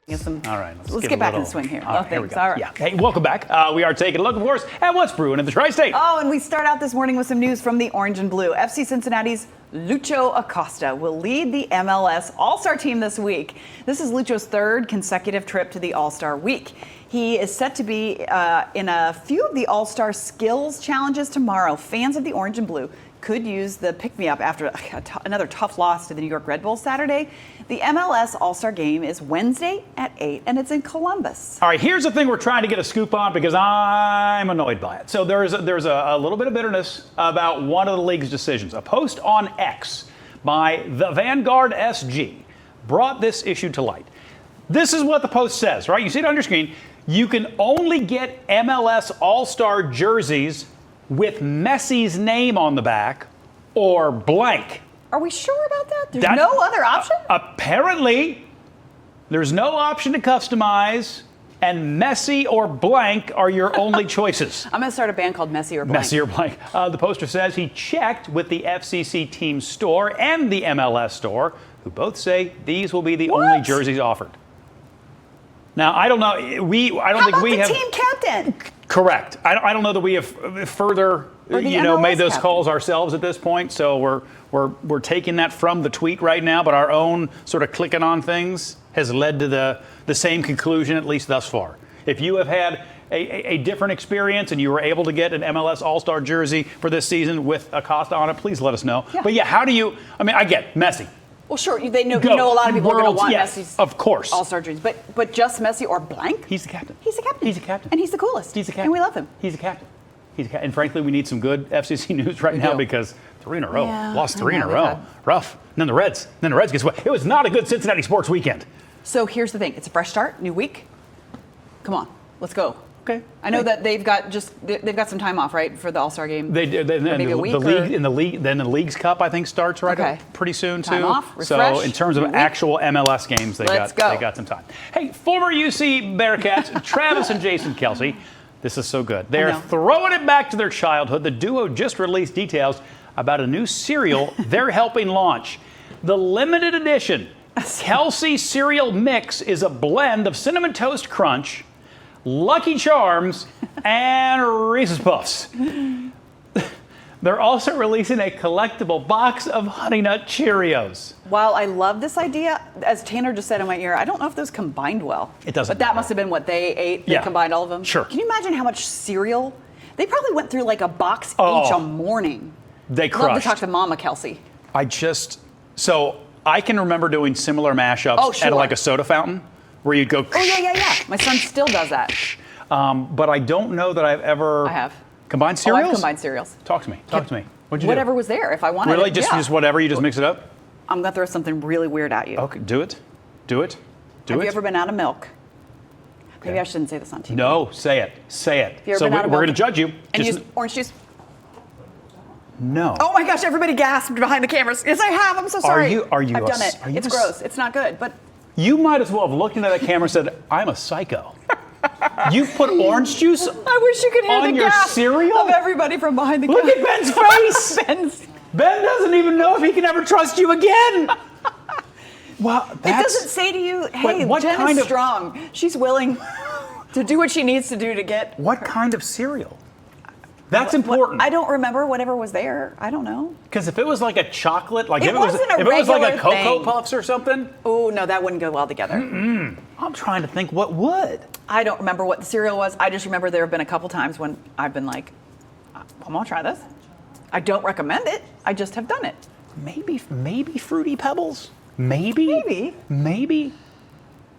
All right, let's get back in the swing here. Here we go. All right. Yeah. Hey, welcome back. We are taking a look, of course, at what's brewing in the Tri-State. Oh, and we start out this morning with some news from the Orange and Blue. FC Cincinnati's Lucho Acosta will lead the MLS All-Star team this week. This is Lucho's third consecutive trip to the All-Star week. He is set to be in a few of the All-Star skills challenges tomorrow. Fans of the Orange and Blue could use the pick-me-up after another tough loss to the New York Red Bulls Saturday. The MLS All-Star Game is Wednesday at 8, and it's in Columbus. All right, here's the thing we're trying to get a scoop on because I'm annoyed by it. So there's a little bit of bitterness about one of the league's decisions. A post on X by the Vanguard SG brought this issue to light. This is what the post says, right? You see it on your screen. You can only get MLS All-Star jerseys with Messi's name on the back or blank. Are we sure about that? There's no other option? Apparently, there's no option to customize, and Messi or blank are your only choices. I'm going to start a band called Messi or Blank. Messi or blank. The poster says he checked with the FCC team store and the MLS store, who both say these will be the only jerseys offered. Now, I don't know. I don't think we have. How about the team captain? Correct. I don't know that we have further, made those calls ourselves at this point. So we're taking that from the tweet right now, but our own sort of clicking on things has led to the same conclusion, at least thus far. If you have had a different experience and you were able to get an MLS All-Star jersey for this season with Acosta on it, please let us know. Yeah. But yeah, how do you? I mean, I get Messi. Well, sure. They know, a lot of people are going to want Messi's of course. All-Star jerseys. But just Messi or blank? He's the captain. He's the captain. He's the captain. And he's the coolest. He's the captain. And we love him. He's the captain. And frankly, we need some good FCC news right now because 3 in a row. Yeah, lost 3 in a row. Rough. And then the Reds. Guess what? It was not a good Cincinnati sports weekend. So here's the thing. It's a fresh start, new week. Come on. Let's go. Okay. I know that they've got some time off, right, for the All-Star game. They do. Maybe a week. Then the League's Cup, I think, starts pretty soon too. Time off, refresh, so in terms of actual MLS games, they got some time. Hey, former UC Bearcats Travis and Jason Kelsey. This is so good. They're throwing it back to their childhood. The duo just released details about a new cereal they're helping launch. The limited edition Kelsey cereal mix is a blend of Cinnamon Toast Crunch, Lucky Charms, and Reese's Puffs. They're also releasing a collectible box of Honey Nut Cheerios. While I love this idea, as Tanner just said in my ear, I don't know if those combined well. It doesn't. But that must have been what they ate. They combined all of them. Sure. Can you imagine how much cereal? They probably went through like a box each a morning. They crushed. Love to talk to Mama Kelsey. So I can remember doing similar mashups at like a soda fountain. Where you'd go. Oh, yeah. My son still does that. But I don't know that I've ever. I have. Combined cereals? I've combined cereals. Talk to me. What'd you do? Whatever was there, if I wanted really? it. Really? Just whatever? You just mix it up? I'm going to throw something really weird at you. Okay, do it. Have you ever been out of milk? Okay. Maybe I shouldn't say this on TV. No, say it. So we're going to judge you. And use orange juice? No. Oh my gosh, everybody gasped behind the cameras. Yes, I have. I'm so sorry. Are you? I've done it. It's gross. It's not good, but. You might as well have looked into that camera and said, I'm a psycho. You put orange juice I wish you could hear on the your gasp cereal? of everybody from behind the camera. Look at Ben's face. Ben doesn't even know if he can ever trust you again. Well, it doesn't say to you, hey, Jen is strong. She's willing to do what she needs to do to get. What kind of cereal? That's important. I don't remember whatever was there. I don't know. Because if it was like a chocolate, like if it was like a Cocoa Puffs or something. Oh, no, that wouldn't go well together. I'm trying to think what would. I don't remember what the cereal was. I just remember there have been a couple times when I've been like, I'm going to try this. I don't recommend it. I just have done it. Maybe Fruity Pebbles? Maybe.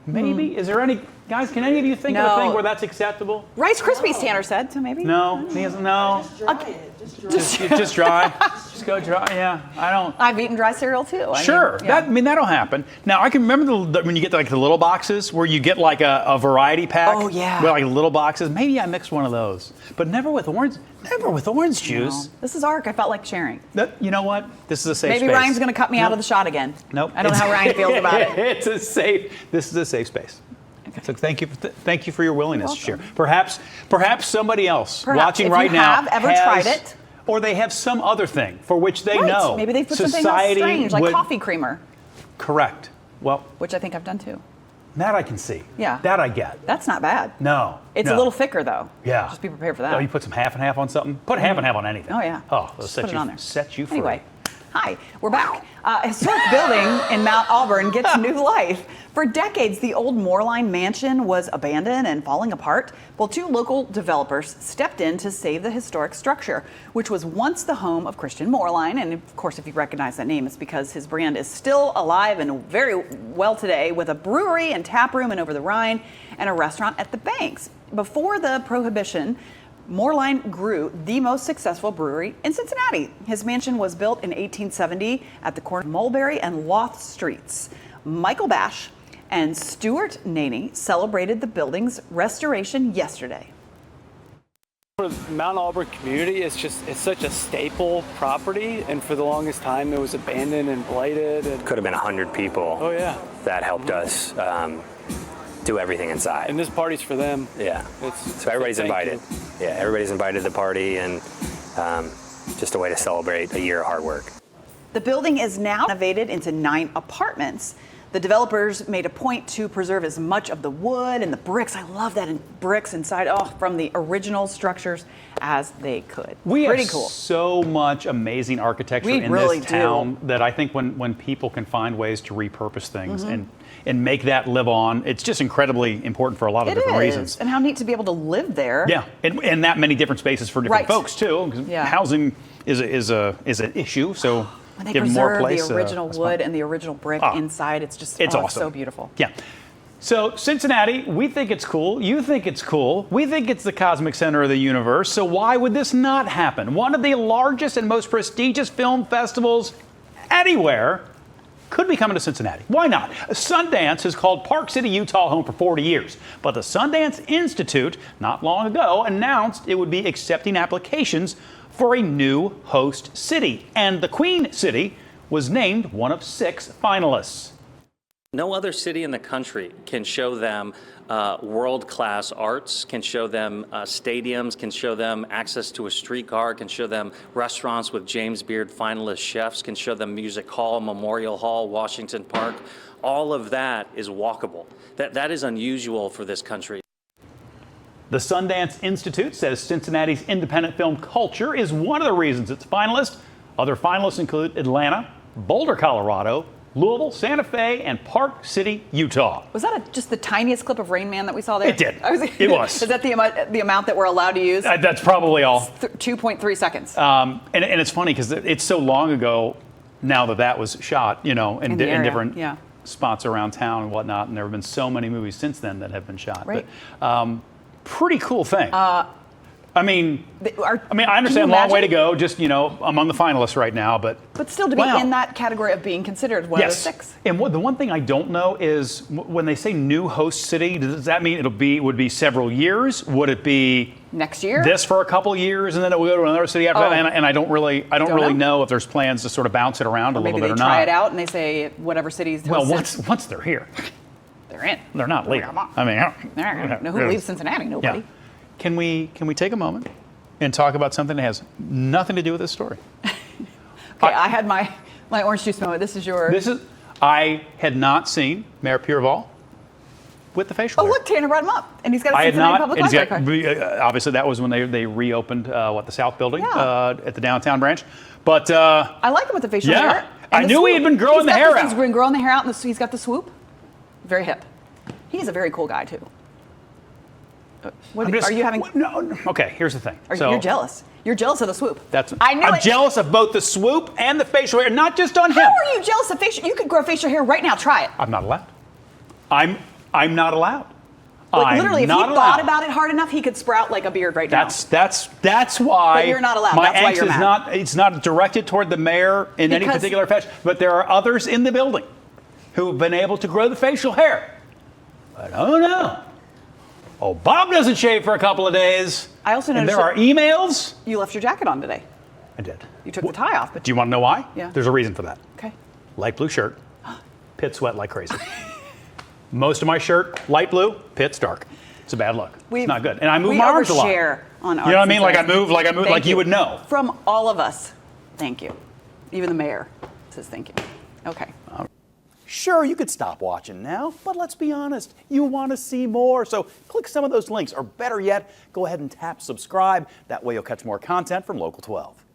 Is there any, guys, can any of you think of a thing where that's acceptable? Rice Krispies, Tanner said, so maybe. No, he doesn't know. Just dry. Just go dry, yeah. I've eaten dry cereal too. Sure, that'll happen. Now, I can remember when you get like the little boxes where you get like a variety pack. Oh, yeah. With like little boxes. Maybe I mixed one of those. But never with orange juice. No. This is ARC. I felt like sharing. You know what? This is a safe space. Maybe Ryan's going to cut me out of the shot again. Nope. I don't know how Ryan feels about it. This is a safe space. Okay. So thank you for your willingness to share. Perhaps somebody else watching right now have ever tried it. Or they have some other thing for which they know. Maybe they put something else strange, like coffee creamer. Correct. Well, which I think I've done too. That I can see. Yeah. That I get. That's not bad. No. It's a little thicker, though. Yeah. Just be prepared for that. Oh, you put some half and half on something? Put half and half on anything. Oh, yeah. Oh, they'll set you free. Anyway, hi, we're back. A historic building in Mount Auburn gets new life. For decades, the old Moorline mansion was abandoned and falling apart. Well, 2 local developers stepped in to save the historic structure, which was once the home of Christian Moorline. And of course, if you recognize that name, it's because his brand is still alive and very well today, with a brewery and tap room in Over the Rhine and a restaurant at the Banks. Before the Prohibition, Moorline grew the most successful brewery in Cincinnati. His mansion was built in 1870 at the corner of Mulberry and Loth Streets. Michael Bash and Stuart Naney celebrated the building's restoration yesterday. For the Mount Auburn community, it's such a staple property, and for the longest time it was abandoned and blighted. Could have been 100 people. Oh yeah. That helped us do everything inside. And this party's for them. Yeah. So everybody's invited. Yeah, everybody's invited to the party, and just a way to celebrate a year of hard work. The building is now renovated into 9 apartments. The developers made a point to preserve as much of the wood and the bricks. I love that, in bricks inside, from the original structures as they could. Pretty cool. So much amazing architecture in really this town that I think when people can find ways to repurpose things and make that live on, it's just incredibly important for a lot of different reasons. And how neat to be able to live there. Yeah, and that many different spaces for different folks too. Because housing is an issue, so. When they give preserve more place, the original wood and the original brick inside, it's awesome. It's so beautiful. Yeah. So Cincinnati, we think it's cool. You think it's cool. We think it's the cosmic center of the universe. So why would this not happen? One of the largest and most prestigious film festivals anywhere could be coming to Cincinnati. Why not? Sundance has called Park City, Utah home for 40 years. But the Sundance Institute, not long ago, announced it would be accepting applications for a new host city. And the Queen City was named one of 6 finalists. No other city in the country can show them world-class arts, can show them stadiums, can show them access to a streetcar, can show them restaurants with James Beard finalist chefs, can show them Music Hall, Memorial Hall, Washington Park. All of that is walkable. That is unusual for this country. The Sundance Institute says Cincinnati's independent film culture is one of the reasons it's finalist. Other finalists include Atlanta, Boulder, Colorado, Louisville, Santa Fe, and Park City, Utah. Was that just the tiniest clip of Rain Man that we saw there? It did. It was. Is that the amount that we're allowed to use? That's probably all. 2.3 seconds. And it's funny because it's so long ago now that was shot, in different spots around town and whatnot. And there have been so many movies since then that have been shot. Right. But, pretty cool thing. I understand can you long way to imagine? go, just, among the finalists right now, but still to be in that category of being considered one of the 6. And the one thing I don't know is when they say new host city, does that mean would be several years? Would it be next year? This for a couple years and then it will go to another city after that? And I don't really know if there's plans to sort of bounce it around a little bit or not. Maybe they try it out and they say whatever cities. Well, once they're here, they're in. They're not leaving. Who leaves Cincinnati? Nobody. Yeah. Can we take a moment and talk about something that has nothing to do with this story? Okay, I had my orange juice moment. This is yours. I had not seen Mayor Pureval with the facial hair. Oh, look, Tanner brought him up, and he's got a Cincinnati Public Library card. Obviously, that was when they reopened the South Building at the downtown branch. But I like him with the facial hair. I knew he had been growing the hair out. He's been growing the hair out, and he's got the swoop. Very hip. He's a very cool guy too. Are you having? No. Okay, here's the thing. You're jealous. You're jealous of the swoop. I'm jealous of both the swoop and the facial hair, not just on him. How are you jealous of facial? You could grow facial hair right now. Try it. I'm not allowed. I'm not allowed. Literally, if he thought about it hard enough, he could sprout like a beard right now. That's why. But you're not allowed. My That's why you're mad. It's not directed toward the mayor in any particular fashion. But there are others in the building who have been able to grow the facial hair. But oh no. Oh, Bob doesn't shave for a couple of days. I also noticed there are emails. You left your jacket on today. I did. You took the tie off. But do you want to know why? Yeah. There's a reason for that. Okay. Light blue shirt. Pit sweat like crazy. Most of my shirt, light blue. Pit's dark. It's a bad look. It's not good. And I move my arms a lot. We overshare on our. You know what I mean? Like I move like you would know. From all of us, thank you. Even the mayor says thank you. Okay. Sure, you could stop watching now, but let's be honest, you want to see more. So click some of those links, or better yet, go ahead and tap subscribe. That way you'll catch more content from Local 12.